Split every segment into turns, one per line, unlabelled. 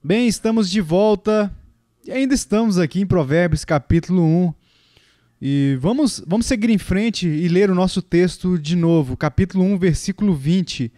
Bem, estamos de volta e ainda estamos aqui em Provérbios capítulo 1 e vamos seguir em frente e ler o nosso texto de novo, capítulo 1, versículo 20.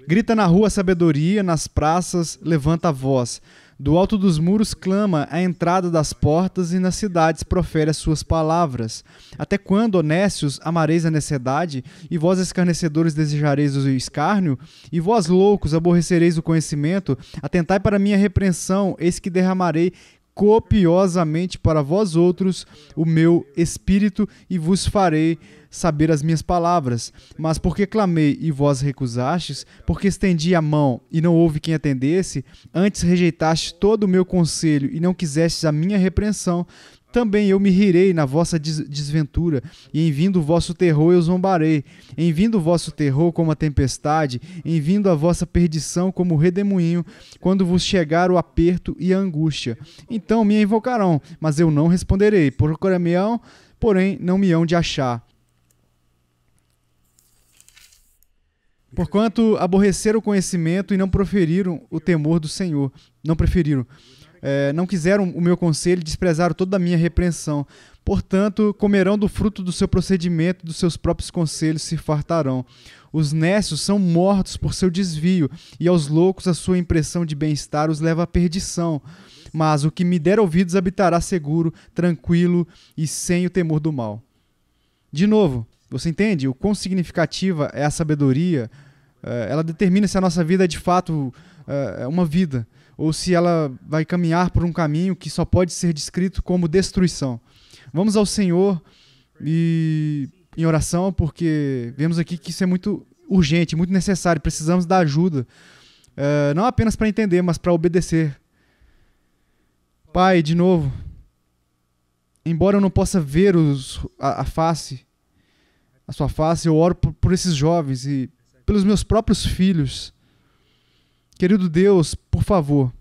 Grita na rua a sabedoria, nas praças levanta a voz. Do alto dos muros clama à entrada das portas e nas cidades profere as suas palavras. Até quando, honestos, amareis a necessidade? E vós, escarnecedores, desejareis o escárnio? E vós, loucos, aborrecereis o conhecimento? Atentai para a minha repreensão, eis que derramarei copiosamente para vós outros o meu espírito e vos farei saber as minhas palavras. Mas porque clamei e vós recusastes, porque estendi a mão e não houve quem atendesse, antes rejeitaste todo o meu conselho e não quisestes a minha repreensão, também eu me rirei na vossa desventura, e em vindo o vosso terror eu zombarei. Em vindo o vosso terror como a tempestade, em vindo a vossa perdição como o redemoinho, quando vos chegar o aperto e a angústia. Então me invocarão, mas eu não responderei. Procurarão, porém não me hão de achar. Porquanto aborreceram o conhecimento e não proferiram o temor do Senhor. Não preferiram. Não quiseram o meu conselho e desprezaram toda a minha repreensão. Portanto, comerão do fruto do seu procedimento, dos seus próprios conselhos se fartarão. Os nécios são mortos por seu desvio, e aos loucos a sua impressão de bem-estar os leva à perdição. Mas o que me der ouvidos habitará seguro, tranquilo e sem o temor do mal. De novo, você entende o quão significativa é a sabedoria? Ela determina se a nossa vida é de fato uma vida, ou se ela vai caminhar por um caminho que só pode ser descrito como destruição. Vamos ao Senhor e em oração, porque vemos aqui que isso é muito urgente, muito necessário, precisamos da ajuda, não apenas para entender, mas para obedecer. Pai, de novo, embora eu não possa ver a sua face, eu oro por esses jovens e pelos meus próprios filhos. Querido Deus, por favor,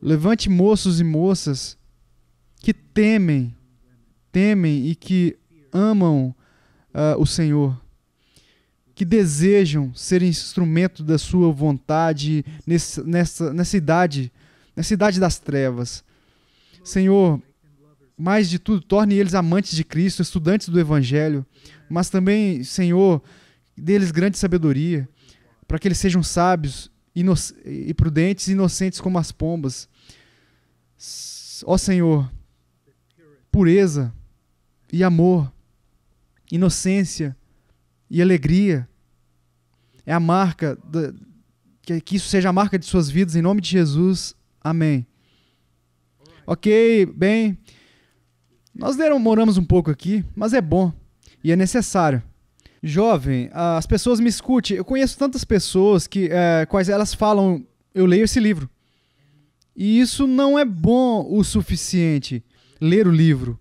levante moços e moças que temem e que amam o Senhor, que desejam ser instrumento da sua vontade nessa idade das trevas. Senhor, mais de tudo, torne eles amantes de Cristo, estudantes do Evangelho, mas também, Senhor, dê-lhes grande sabedoria, para que eles sejam sábios e prudentes e inocentes como as pombas. Ó Senhor, pureza e amor, inocência e alegria, é a marca, que isso seja a marca de suas vidas, em nome de Jesus, amém. Ok, bem, nós demoramos um pouco aqui, mas é bom e é necessário. Jovem, as pessoas me escutem. Eu conheço tantas pessoas quais elas falam, eu leio esse livro. E isso não é bom o suficiente, ler o livro.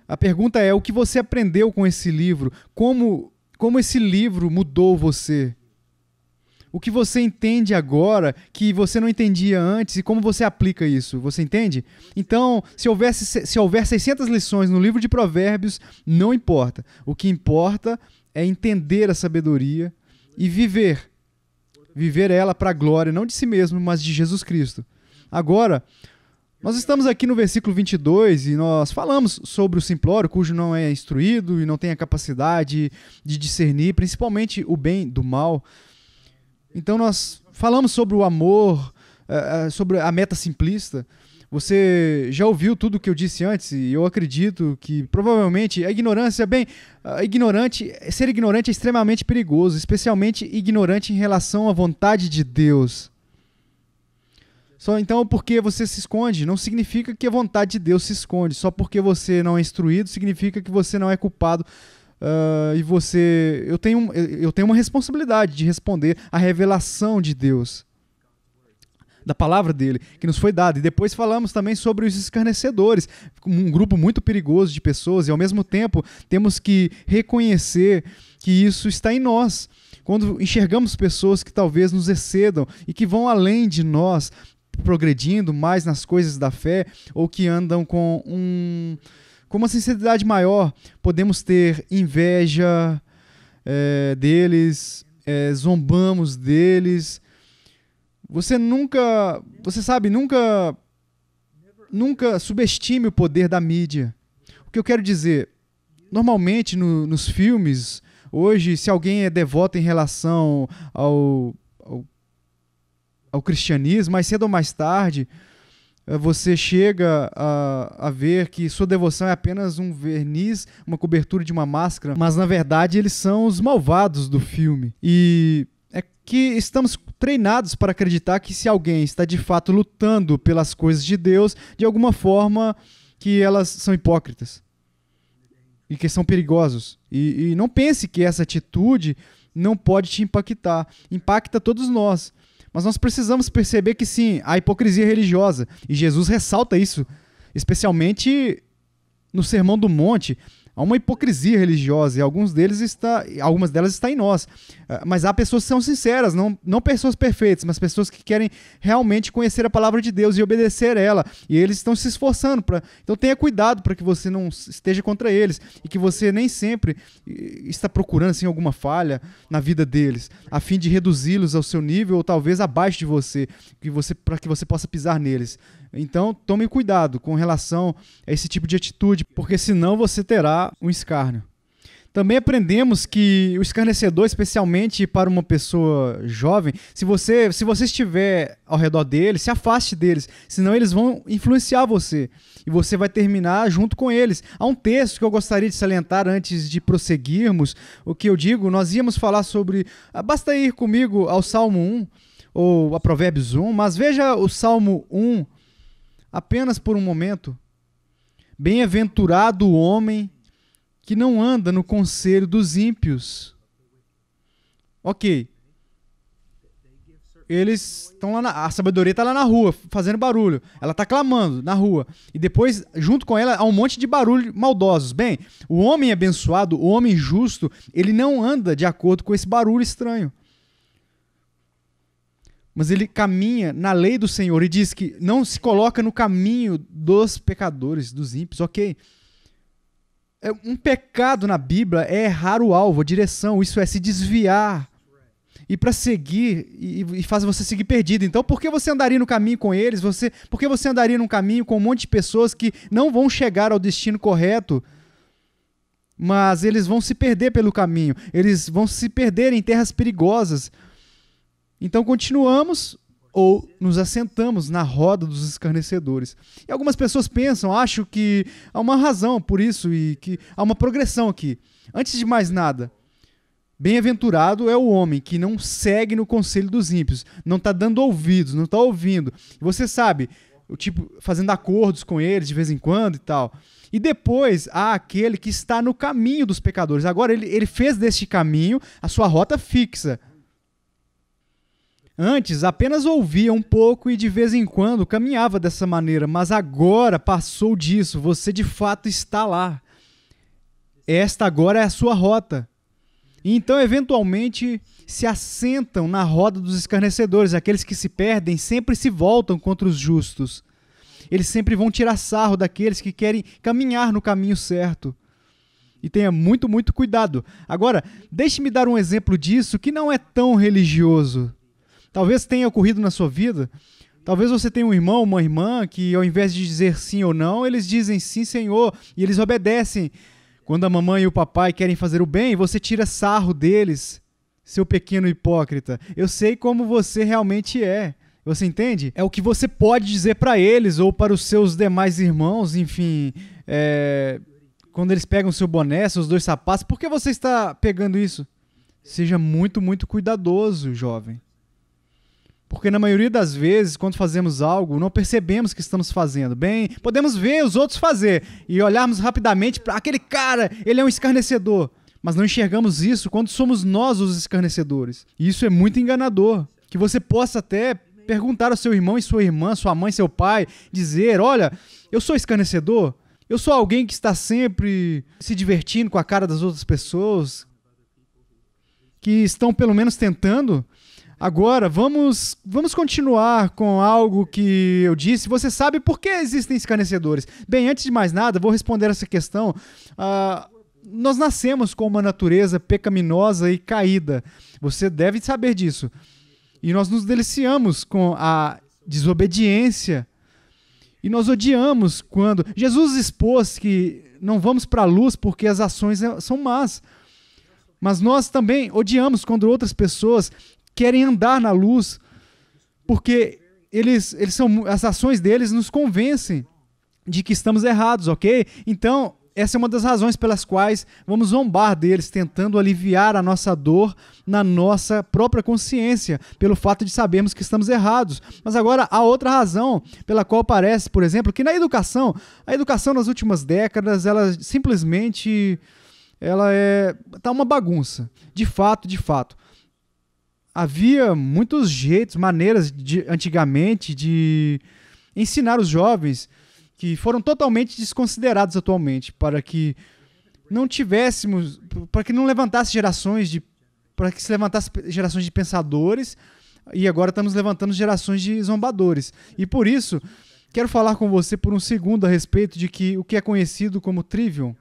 A pergunta é, o que você aprendeu com esse livro? Como esse livro mudou você? O que você entende agora que você não entendia antes e como você aplica isso? Você entende? Então, se houver 600 lições no livro de Provérbios, não importa. O que importa é entender a sabedoria e viver ela para a glória, não de si mesmo, mas de Jesus Cristo. Agora, nós estamos aqui no versículo 22 e nós falamos sobre o simplório, cujo não é instruído e não tem a capacidade de discernir, principalmente o bem do mal. Então nós falamos sobre o amor, sobre a meta simplista. Você já ouviu tudo o que eu disse antes e eu acredito que provavelmente a ignorância, ser ignorante é extremamente perigoso, especialmente ignorante em relação à vontade de Deus. Então, porque você se esconde, não significa que a vontade de Deus se esconde. Só porque você não é instruído, significa que você não é culpado. Eu tenho uma responsabilidade de responder à revelação de Deus, da palavra dele, que nos foi dada. E depois falamos também sobre os escarnecedores, um grupo muito perigoso de pessoas, e ao mesmo tempo temos que reconhecer que isso está em nós. Quando enxergamos pessoas que talvez nos excedam e que vão além de nós, progredindo mais nas coisas da fé, ou que andam com uma sinceridade maior, podemos ter inveja deles, zombamos deles, Você sabe, nunca subestime o poder da mídia. O que eu quero dizer, normalmente nos filmes, hoje, se alguém é devoto em relação ao cristianismo, mais cedo ou mais tarde, você chega a ver que sua devoção é apenas um verniz, uma cobertura de uma máscara, mas na verdade eles são os malvados do filme. E é que estamos treinados para acreditar que se alguém está de fato lutando pelas coisas de Deus, de alguma forma que elas são hipócritas e que são perigosos. E não pense que essa atitude não pode te impactar. Impacta todos nós. Mas nós precisamos perceber que sim, há hipocrisia religiosa. E Jesus ressalta isso, especialmente no Sermão do Monte. Há uma hipocrisia religiosa e algumas delas está em nós. Mas há pessoas que são sinceras, não pessoas perfeitas, mas pessoas que querem realmente conhecer a palavra de Deus e obedecer a ela. E eles estão se esforçando. Então tenha cuidado para que você não esteja contra eles e que você nem sempre está procurando assim, alguma falha na vida deles, a fim de reduzi-los ao seu nível ou talvez abaixo de você, para que você possa pisar neles. Então, tome cuidado com relação a esse tipo de atitude, porque senão você terá um escárnio. Também aprendemos que o escarnecedor, especialmente para uma pessoa jovem, se você estiver ao redor deles, se afaste deles, senão eles vão influenciar você e você vai terminar junto com eles. Há um texto que eu gostaria de salientar antes de prosseguirmos. O que eu digo, nós íamos falar sobre... Basta ir comigo ao Salmo 1 ou a Provérbios 1, mas veja o Salmo 1 apenas por um momento. Bem-aventurado o homem que não anda no conselho dos ímpios. Ok. Eles estão lá, a sabedoria está lá na rua, fazendo barulho. Ela está clamando na rua. E depois, junto com ela, há um monte de barulho maldosos. Bem, o homem abençoado, o homem justo, ele não anda de acordo com esse barulho estranho. Mas ele caminha na lei do Senhor e diz que não se coloca no caminho dos pecadores, dos ímpios, ok? Um pecado na Bíblia é errar o alvo, a direção, isso é se desviar. E para seguir, e faz você seguir perdido. Então, por que você andaria no caminho com eles? Por que você andaria num caminho com um monte de pessoas que não vão chegar ao destino correto, mas eles vão se perder pelo caminho, eles vão se perder em terras perigosas. Então continuamos ou nos assentamos na roda dos escarnecedores. E algumas pessoas acham que há uma razão por isso e que há uma progressão aqui. Antes de mais nada, bem-aventurado é o homem que não segue no conselho dos ímpios, não está dando ouvidos, não está ouvindo. E você sabe, fazendo acordos com eles de vez em quando e tal. E depois há aquele que está no caminho dos pecadores. Agora ele fez deste caminho a sua rota fixa. Antes, apenas ouvia um pouco e de vez em quando caminhava dessa maneira, mas agora passou disso, você de fato está lá. Esta agora é a sua rota. E então, eventualmente, se assentam na roda dos escarnecedores. Aqueles que se perdem sempre se voltam contra os justos. Eles sempre vão tirar sarro daqueles que querem caminhar no caminho certo. E tenha muito, muito cuidado. Agora, deixe-me dar um exemplo disso que não é tão religioso. Talvez tenha ocorrido na sua vida. Talvez você tenha um irmão, uma irmã, que ao invés de dizer sim ou não, eles dizem sim, Senhor, e eles obedecem. Quando a mamãe e o papai querem fazer o bem, você tira sarro deles, seu pequeno hipócrita. Eu sei como você realmente é. Você entende? É o que você pode dizer para eles ou para os seus demais irmãos, enfim, quando eles pegam seu boné, seus 2 sapatos. Por que você está pegando isso? Seja muito, muito cuidadoso, jovem. Porque na maioria das vezes, quando fazemos algo, não percebemos que estamos fazendo. Bem, podemos ver os outros fazer e olharmos rapidamente para aquele cara, ele é um escarnecedor. Mas não enxergamos isso quando somos nós os escarnecedores. E isso é muito enganador. Que você possa até perguntar ao seu irmão e sua irmã, sua mãe, seu pai, dizer, olha, eu sou escarnecedor? Eu sou alguém que está sempre se divertindo com a cara das outras pessoas? Que estão pelo menos tentando? Agora, vamos continuar com algo que eu disse. Você sabe por que existem escarnecedores? Bem, antes de mais nada, vou responder essa questão. Nós nascemos com uma natureza pecaminosa e caída. Você deve saber disso. E nós nos deliciamos com a desobediência. E nós odiamos quando... Jesus expôs que não vamos para a luz porque as ações são más. Mas nós também odiamos quando outras pessoas querem andar na luz porque as ações deles nos convencem de que estamos errados, ok? Então, essa é uma das razões pelas quais vamos zombar deles, tentando aliviar a nossa dor na nossa própria consciência, pelo fato de sabermos que estamos errados. Mas agora, há outra razão pela qual parece, por exemplo, que a educação nas últimas décadas, ela simplesmente tá uma bagunça. De fato. Havia muitos jeitos, maneiras antigamente de ensinar os jovens que foram totalmente desconsiderados atualmente, para que não levantasse gerações de pensadores, e agora estamos levantando gerações de zombadores. E por isso, quero falar com você por um segundo a respeito de o que é conhecido como trivium.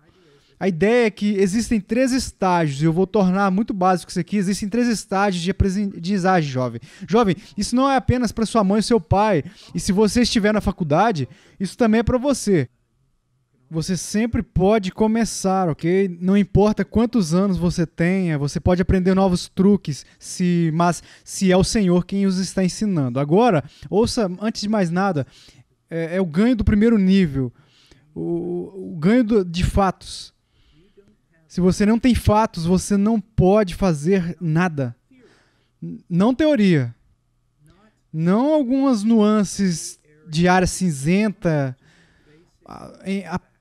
A ideia é que existem 3 estágios, e eu vou tornar muito básico isso aqui, existem 3 estágios de aprendizagem, jovem. Jovem, isso não é apenas para sua mãe e seu pai, e se você estiver na faculdade, isso também é para você. Você sempre pode começar, ok? Não importa quantos anos você tenha, você pode aprender novos truques, mas se é o Senhor quem os está ensinando. Agora, ouça, antes de mais nada, é o ganho do primeiro nível, o ganho de fatos. Se você não tem fatos, você não pode fazer nada. Não teoria. Não algumas nuances de área cinzenta.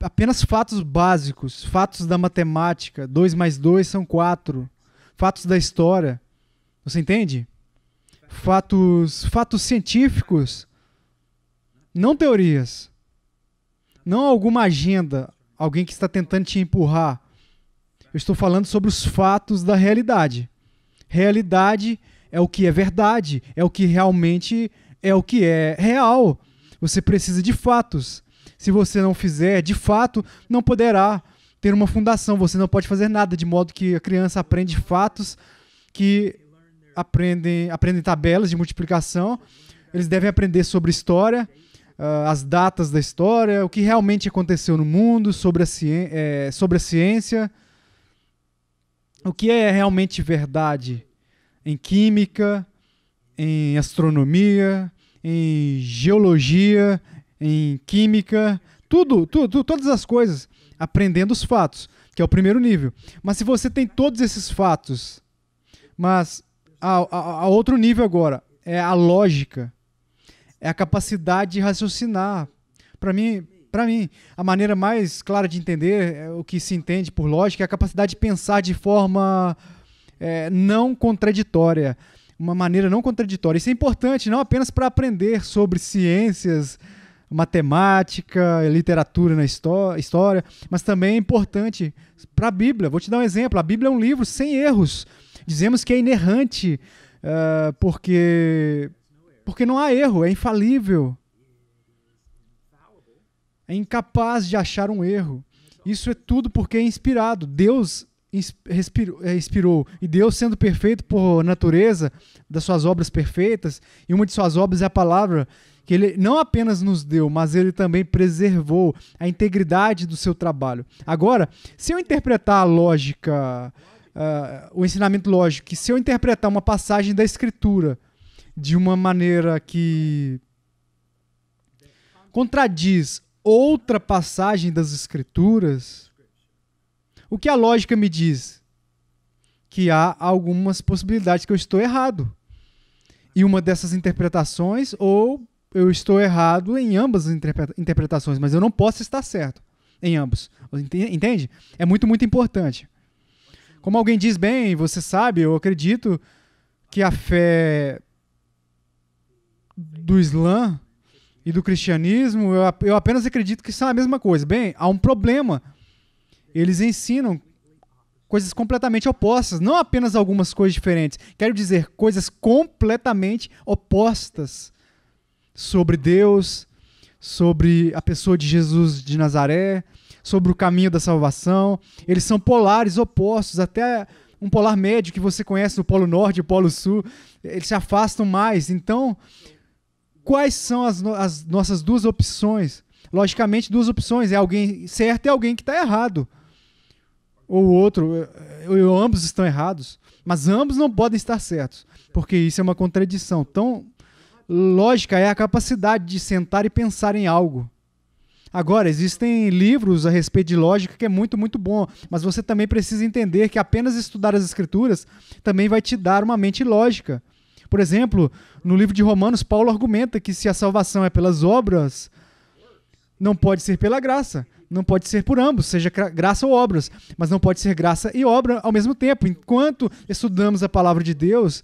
Apenas fatos básicos. Fatos da matemática. 2 mais 2 são 4. Fatos da história. Você entende? Fatos científicos. Não teorias. Não alguma agenda. Alguém que está tentando te empurrar. Eu estou falando sobre os fatos da realidade. Realidade é o que é verdade, é o que realmente é o que é real. Você precisa de fatos. Se você não fizer, de fato, não poderá ter uma fundação. Você não pode fazer nada, de modo que a criança aprende fatos que aprendem tabelas de multiplicação. Eles devem aprender sobre história, as datas da história, o que realmente aconteceu no mundo, sobre a ciência. O que é realmente verdade em química, em astronomia, em geologia, em química, todas as coisas, aprendendo os fatos, que é o primeiro nível. Mas se você tem todos esses fatos, mas a outro nível agora, é a lógica, é a capacidade de raciocinar. Para mim, a maneira mais clara de entender o que se entende por lógica é a capacidade de pensar de forma não contraditória, uma maneira não contraditória. Isso é importante não apenas para aprender sobre ciências, matemática, literatura na história, mas também é importante para a Bíblia. Vou te dar um exemplo. A Bíblia é um livro sem erros. Dizemos que é inerrante porque não há erro, é infalível. É incapaz de achar um erro. Isso é tudo porque é inspirado. Deus inspirou. E Deus, sendo perfeito por natureza, das suas obras perfeitas, e uma de suas obras é a palavra, que Ele não apenas nos deu, mas Ele também preservou a integridade do seu trabalho. Agora, se eu interpretar a lógica, o ensinamento lógico, que se eu interpretar uma passagem da Escritura de uma maneira que contradiz outra passagem das Escrituras, o que a lógica me diz? Que há algumas possibilidades que eu estou errado. E uma dessas interpretações, ou eu estou errado em ambas as interpretações, mas eu não posso estar certo em ambos. Entende? É muito, muito importante. Como alguém diz, bem, você sabe, eu acredito que a fé do Islã e do cristianismo, eu apenas acredito que são a mesma coisa. Bem, há um problema. Eles ensinam coisas completamente opostas, não apenas algumas coisas diferentes. Quero dizer, coisas completamente opostas sobre Deus, sobre a pessoa de Jesus de Nazaré, sobre o caminho da salvação. Eles são polares, opostos, até um polar médio que você conhece, o Polo Norte, o Polo Sul, eles se afastam mais. Então, quais são as nossas duas opções? Logicamente, duas opções. É alguém certo e alguém que está errado. Ou o outro, ambos estão errados. Mas ambos não podem estar certos, porque isso é uma contradição. Então, lógica é a capacidade de sentar e pensar em algo. Agora, existem livros a respeito de lógica que é muito, muito bom, mas você também precisa entender que apenas estudar as Escrituras também vai te dar uma mente lógica. Por exemplo, no livro de Romanos, Paulo argumenta que se a salvação é pelas obras, não pode ser pela graça, não pode ser por ambos, seja graça ou obras, mas não pode ser graça e obra ao mesmo tempo. Enquanto estudamos a palavra de Deus,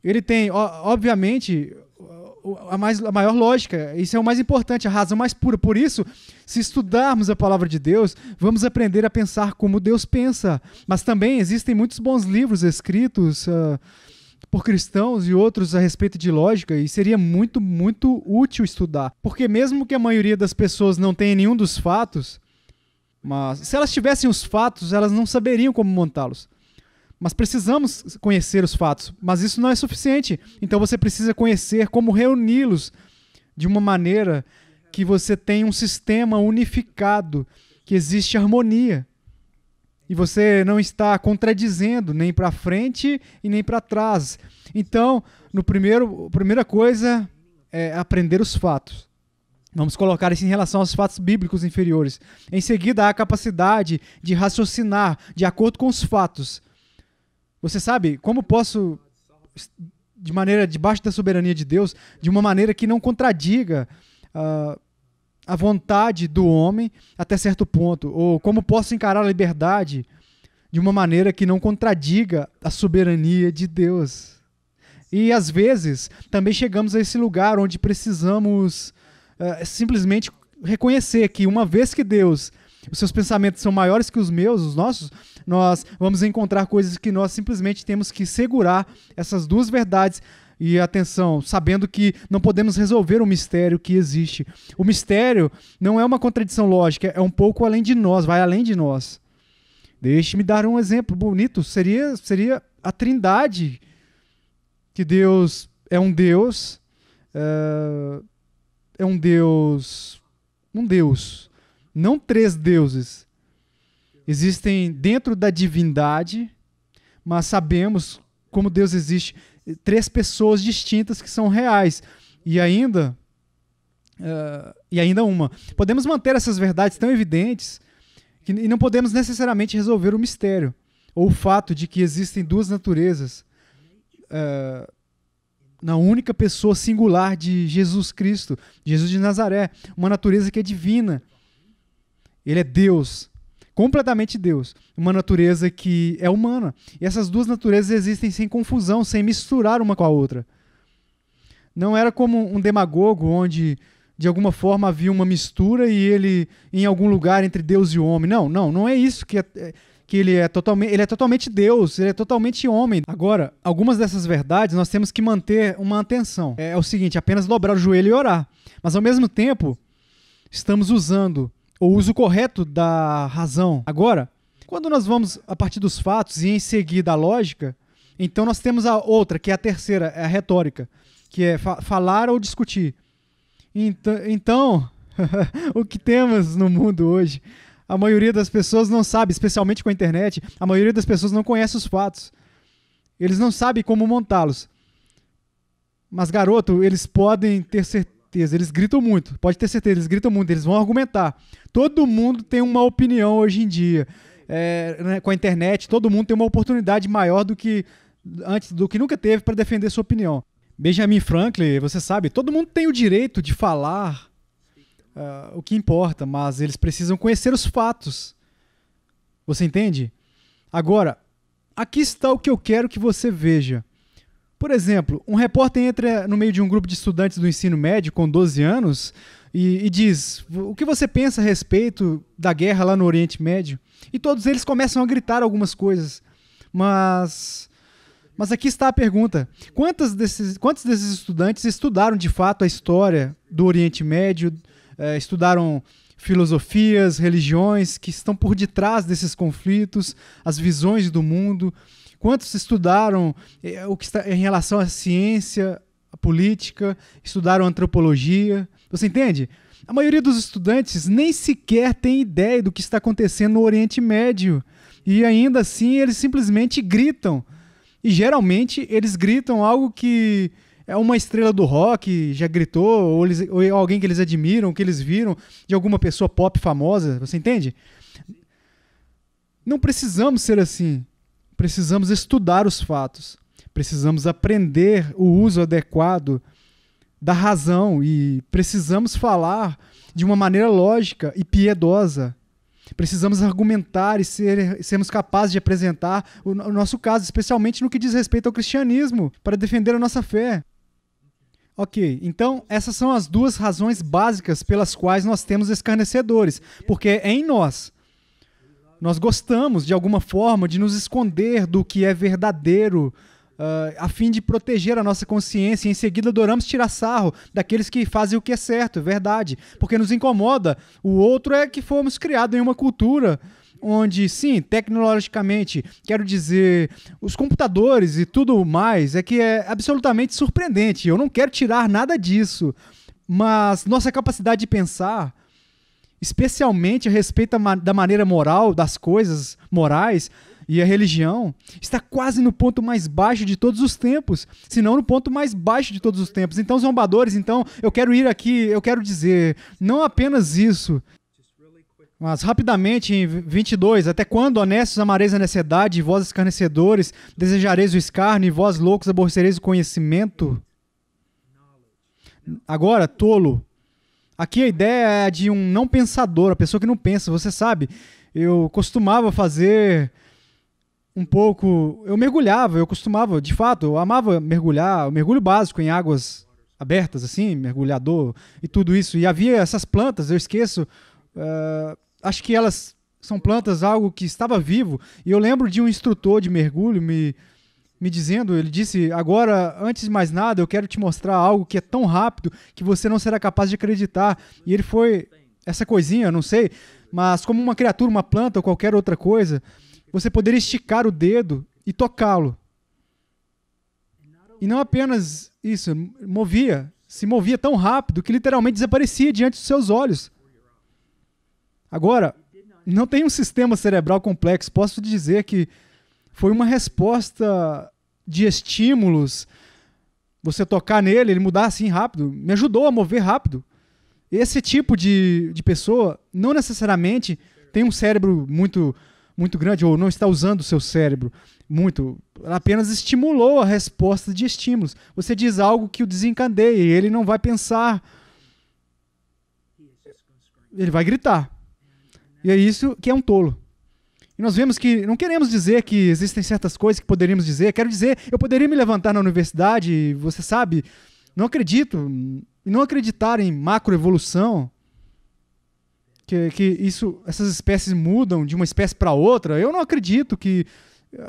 ele tem, obviamente, a maior lógica. Isso é o mais importante, a razão mais pura. Por isso, se estudarmos a palavra de Deus, vamos aprender a pensar como Deus pensa. Mas também existem muitos bons livros escritos por cristãos e outros a respeito de lógica, e seria muito, muito útil estudar. Porque mesmo que a maioria das pessoas não tenha nenhum dos fatos, mas se elas tivessem os fatos, elas não saberiam como montá-los. Mas precisamos conhecer os fatos, mas isso não é suficiente. Então você precisa conhecer como reuni-los de uma maneira que você tenha um sistema unificado, que existe harmonia. E você não está contradizendo nem para frente e nem para trás. Então, a primeira coisa é aprender os fatos. Vamos colocar isso em relação aos fatos bíblicos inferiores. Em seguida, a capacidade de raciocinar de acordo com os fatos. Você sabe como posso, debaixo da soberania de Deus, de uma maneira que não contradiga a vontade do homem até certo ponto, ou como posso encarar a liberdade de uma maneira que não contradiga a soberania de Deus. E às vezes também chegamos a esse lugar onde precisamos simplesmente reconhecer que uma vez que Deus, os seus pensamentos são maiores que os meus, os nossos, nós vamos encontrar coisas que nós simplesmente temos que segurar essas duas verdades. E atenção, sabendo que não podemos resolver o mistério que existe. O mistério não é uma contradição lógica, é um pouco além de nós, vai além de nós. Deixe-me dar um exemplo bonito. Seria a Trindade, que Deus é um Deus, não três deuses. Existem dentro da divindade, mas sabemos como Deus existe, três pessoas distintas que são reais. E ainda uma. Podemos manter essas verdades tão evidentes e não podemos necessariamente resolver o mistério, ou o fato de que existem duas naturezas na única pessoa singular de Jesus Cristo, Jesus de Nazaré, uma natureza que é divina. Ele é Deus, completamente Deus, uma natureza que é humana. E essas duas naturezas existem sem confusão, sem misturar uma com a outra. Não era como um demagogo onde de alguma forma havia uma mistura e ele em algum lugar entre Deus e o homem. Não é isso que ele é totalmente Deus, ele é totalmente homem. Agora, algumas dessas verdades nós temos que manter uma atenção. É o seguinte, apenas dobrar o joelho e orar. Mas ao mesmo tempo, estamos usando o uso correto da razão. Agora, quando nós vamos a partir dos fatos e em seguida a lógica, então nós temos a outra, que é a terceira, é a retórica, que é falar ou discutir. Então o que temos no mundo hoje, a maioria das pessoas não sabe, especialmente com a internet, a maioria das pessoas não conhece os fatos. Eles não sabem como montá-los. Mas, garoto, eles podem ter certeza, eles gritam muito, pode ter certeza, eles gritam muito, eles vão argumentar. Todo mundo tem uma opinião hoje em dia. Com a internet, todo mundo tem uma oportunidade maior do que nunca teve para defender sua opinião. Benjamin Franklin, você sabe, todo mundo tem o direito de falar o que importa, mas eles precisam conhecer os fatos. Você entende? Agora, aqui está o que eu quero que você veja. Por exemplo, um repórter entra no meio de um grupo de estudantes do ensino médio com 12 anos e diz: o que você pensa a respeito da guerra lá no Oriente Médio? E todos eles começam a gritar algumas coisas. Mas aqui está a pergunta. Quantos desses estudantes estudaram de fato a história do Oriente Médio, estudaram filosofias, religiões que estão por detrás desses conflitos, as visões do mundo. Quantos estudaram o que está em relação à ciência, à política, estudaram antropologia? Você entende? A maioria dos estudantes nem sequer tem ideia do que está acontecendo no Oriente Médio. E ainda assim eles simplesmente gritam. E geralmente eles gritam algo que é uma estrela do rock já gritou, ou alguém que eles admiram, que eles viram de alguma pessoa pop famosa. Você entende? Não precisamos ser assim. Precisamos estudar os fatos. Precisamos aprender o uso adequado da razão e precisamos falar de uma maneira lógica e piedosa. Precisamos argumentar e sermos capazes de apresentar o nosso caso, especialmente no que diz respeito ao cristianismo, para defender a nossa fé. Ok, então essas são as duas razões básicas pelas quais nós temos escarnecedores, porque é em nós. Nós gostamos, de alguma forma, de nos esconder do que é verdadeiro, a fim de proteger a nossa consciência, e em seguida adoramos tirar sarro daqueles que fazem o que é certo, é verdade, porque nos incomoda. O outro é que fomos criados em uma cultura onde, sim, tecnologicamente, quero dizer, os computadores e tudo mais, é que é absolutamente surpreendente. Eu não quero tirar nada disso, mas nossa capacidade de pensar, especialmente a respeito da maneira moral, das coisas morais, e a religião está quase no ponto mais baixo de todos os tempos, se não no ponto mais baixo de todos os tempos. Então, zombadores, eu quero ir aqui, eu quero dizer, não apenas isso, mas rapidamente em 22, até quando, honestos, amareis a necessidade, e vós escarnecedores, desejareis o escárnio, e vós loucos aborrecereis o conhecimento? Agora, tolo. Aqui a ideia é de um não pensador, a pessoa que não pensa. Você sabe, eu costumava fazer um pouco, eu costumava, de fato, eu amava mergulhar, o mergulho básico em águas abertas, assim, mergulhador e tudo isso. E havia essas plantas, eu esqueço, acho que elas são plantas, algo que estava vivo. E eu lembro de um instrutor de mergulho me dizendo, ele disse, agora, antes de mais nada, eu quero te mostrar algo que é tão rápido que você não será capaz de acreditar. E ele foi, essa coisinha, não sei, mas como uma criatura, uma planta ou qualquer outra coisa, você poderia esticar o dedo e tocá-lo. E não apenas isso, se movia tão rápido que literalmente desaparecia diante dos seus olhos. Agora, não tem um sistema cerebral complexo. Posso dizer que foi uma resposta de estímulos. Você tocar nele, ele mudar assim rápido, me ajudou a mover rápido. Esse tipo de pessoa não necessariamente tem um cérebro muito grande, ou não está usando o seu cérebro muito, apenas estimulou a resposta de estímulos. Você diz algo que o desencadeia e ele não vai pensar, ele vai gritar. E é isso que é um tolo. E nós vemos que não queremos dizer que existem certas coisas que poderíamos dizer. Quero dizer, eu poderia me levantar na universidade, você sabe, não acredito, e não acreditar em macroevolução, que essas espécies mudam de uma espécie para outra. Eu não acredito que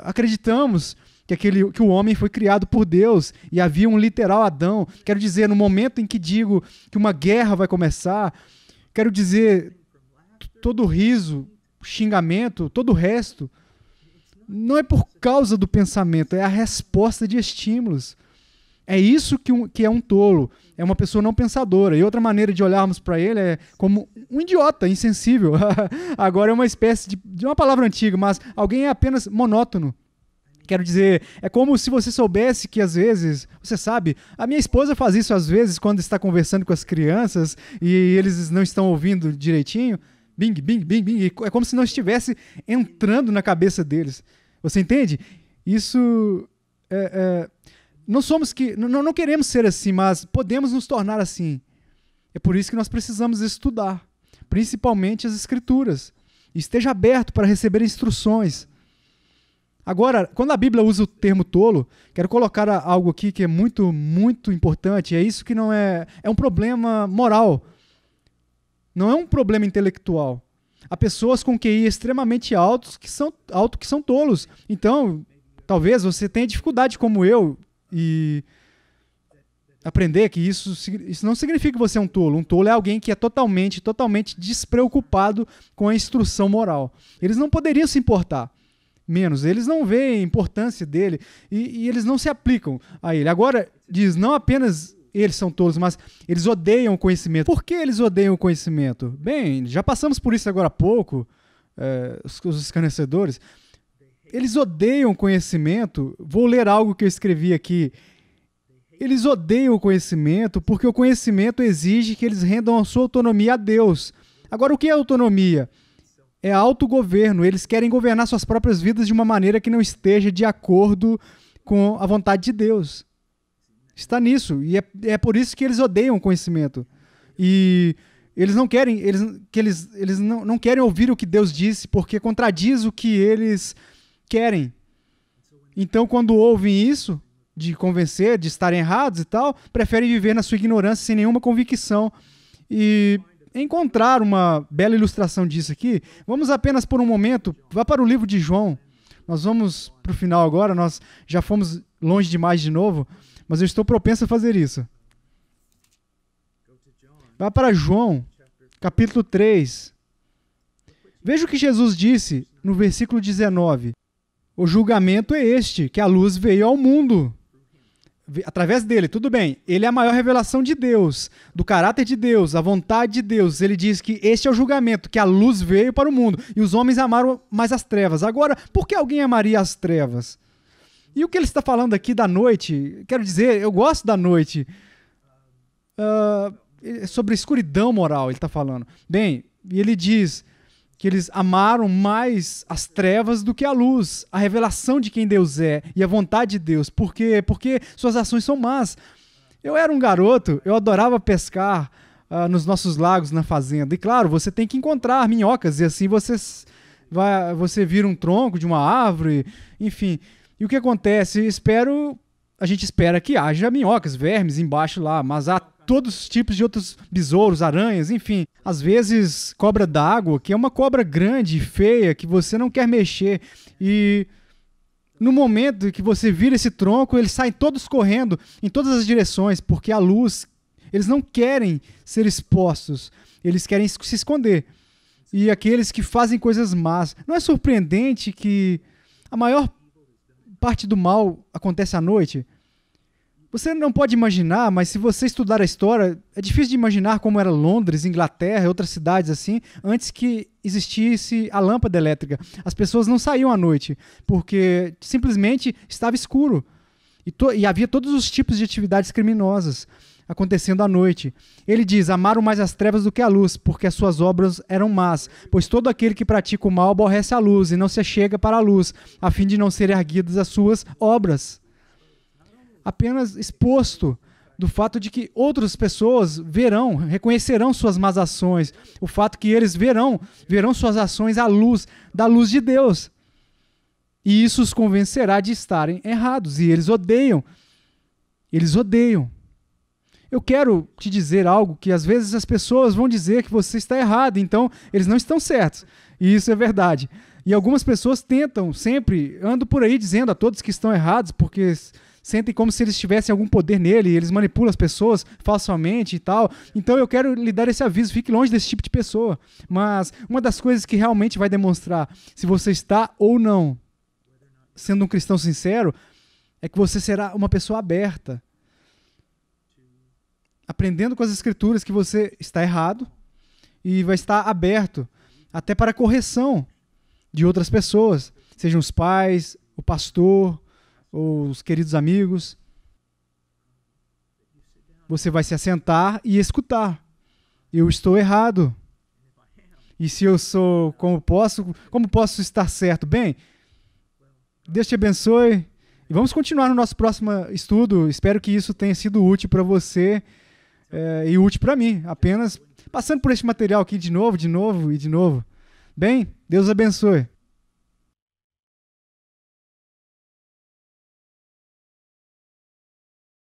acreditamos que o homem foi criado por Deus e havia um literal Adão. Quero dizer, no momento em que digo que uma guerra vai começar, quero dizer, todo o riso, xingamento, todo o resto, não é por causa do pensamento, é a resposta de estímulos. É isso que é um tolo, é uma pessoa não pensadora. E outra maneira de olharmos para ele é como um idiota, insensível. Agora é uma espécie de uma palavra antiga, mas alguém é apenas monótono. Quero dizer, é como se você soubesse que às vezes, você sabe, a minha esposa faz isso às vezes quando está conversando com as crianças e eles não estão ouvindo direitinho. Bing, bing, bing, bing. É como se não estivesse entrando na cabeça deles. Você entende? Isso não queremos ser assim, mas podemos nos tornar assim. É por isso que nós precisamos estudar, principalmente as Escrituras. Esteja aberto para receber instruções. Agora, quando a Bíblia usa o termo tolo, quero colocar algo aqui que é muito, muito importante. É isso que não é um problema moral. Não é um problema intelectual. Há pessoas com QI extremamente altos que são tolos. Então, talvez você tenha dificuldade como eu aprender que isso não significa que você é um tolo. Um tolo é alguém que é totalmente despreocupado com a instrução moral. Eles não poderiam se importar menos, eles não veem a importância dele e eles não se aplicam a ele. Agora, diz, não apenas eles são tolos, mas eles odeiam o conhecimento. Por que eles odeiam o conhecimento? Bem, já passamos por isso agora há pouco, os escarnecedores. Eles odeiam o conhecimento. Vou ler algo que eu escrevi aqui. Eles odeiam o conhecimento porque o conhecimento exige que eles rendam a sua autonomia a Deus. Agora, o que é autonomia? É autogoverno. Eles querem governar suas próprias vidas de uma maneira que não esteja de acordo com a vontade de Deus. Está nisso. E é por isso que eles odeiam o conhecimento. E eles não querem, eles não querem ouvir o que Deus disse porque contradiz o que eles querem. Então, quando ouvem isso, de convencer, de estarem errados e tal, preferem viver na sua ignorância sem nenhuma convicção. E encontrar uma bela ilustração disso aqui, vamos apenas por um momento, vá para o livro de João. Nós vamos para o final agora, nós já fomos longe demais de novo, mas eu estou propenso a fazer isso. Vá para João, capítulo 3. Veja o que Jesus disse no versículo 19. O julgamento é este, que a luz veio ao mundo. Através dele, tudo bem. Ele é a maior revelação de Deus, do caráter de Deus, a vontade de Deus. Ele diz que este é o julgamento, que a luz veio para o mundo e os homens amaram mais as trevas. Agora, por que alguém amaria as trevas? E o que ele está falando aqui da noite? Quero dizer, eu gosto da noite. Sobre escuridão moral, ele está falando. Bem, e ele diz que eles amaram mais as trevas do que a luz, a revelação de quem Deus é e a vontade de Deus. Por quê? Porque suas ações são más. Eu era um garoto, eu adorava pescar nos nossos lagos, na fazenda. E claro, você tem que encontrar minhocas e assim você vira um tronco de uma árvore, enfim. E o que acontece? A gente espera que haja minhocas, vermes embaixo lá, mas há todos os tipos de outros besouros, aranhas, enfim. Às vezes, cobra d'água, que é uma cobra grande e feia, que você não quer mexer. E no momento que você vira esse tronco, eles saem todos correndo em todas as direções, porque a luz, eles não querem ser expostos, eles querem se esconder. E aqueles que fazem coisas más. Não é surpreendente que a maior parte do mal acontece à noite? Você não pode imaginar, mas se você estudar a história, é difícil de imaginar como era Londres, Inglaterra e outras cidades assim, antes que existisse a lâmpada elétrica. As pessoas não saíam à noite, porque simplesmente estava escuro. E havia todos os tipos de atividades criminosas acontecendo à noite. Ele diz, amaram mais as trevas do que a luz, porque as suas obras eram más, pois todo aquele que pratica o mal aborrece a luz e não se achega para a luz, a fim de não serem erguidas as suas obras. Apenas exposto do fato de que outras pessoas reconhecerão suas más ações, o fato que eles verão suas ações à luz da luz de Deus. E isso os convencerá de estarem errados, e eles odeiam. Eles odeiam. Eu quero te dizer algo que às vezes as pessoas vão dizer que você está errado, então eles não estão certos. E isso é verdade. E algumas pessoas andam por aí dizendo a todos que estão errados, porque sentem como se eles tivessem algum poder nele, e eles manipulam as pessoas falsamente e tal. Então eu quero lhe dar esse aviso, fique longe desse tipo de pessoa. Mas uma das coisas que realmente vai demonstrar se você está ou não sendo um cristão sincero, é que você será uma pessoa aberta, aprendendo com as escrituras que você está errado, e vai estar aberto até para a correção de outras pessoas, sejam os pais, o pastor, ou os queridos amigos. Você vai se assentar e escutar. Eu estou errado. E se eu sou, como posso estar certo? Bem, Deus te abençoe. E vamos continuar no nosso próximo estudo. Espero que isso tenha sido útil para você e útil para mim. Apenas passando por este material aqui de novo. Bem, Deus abençoe.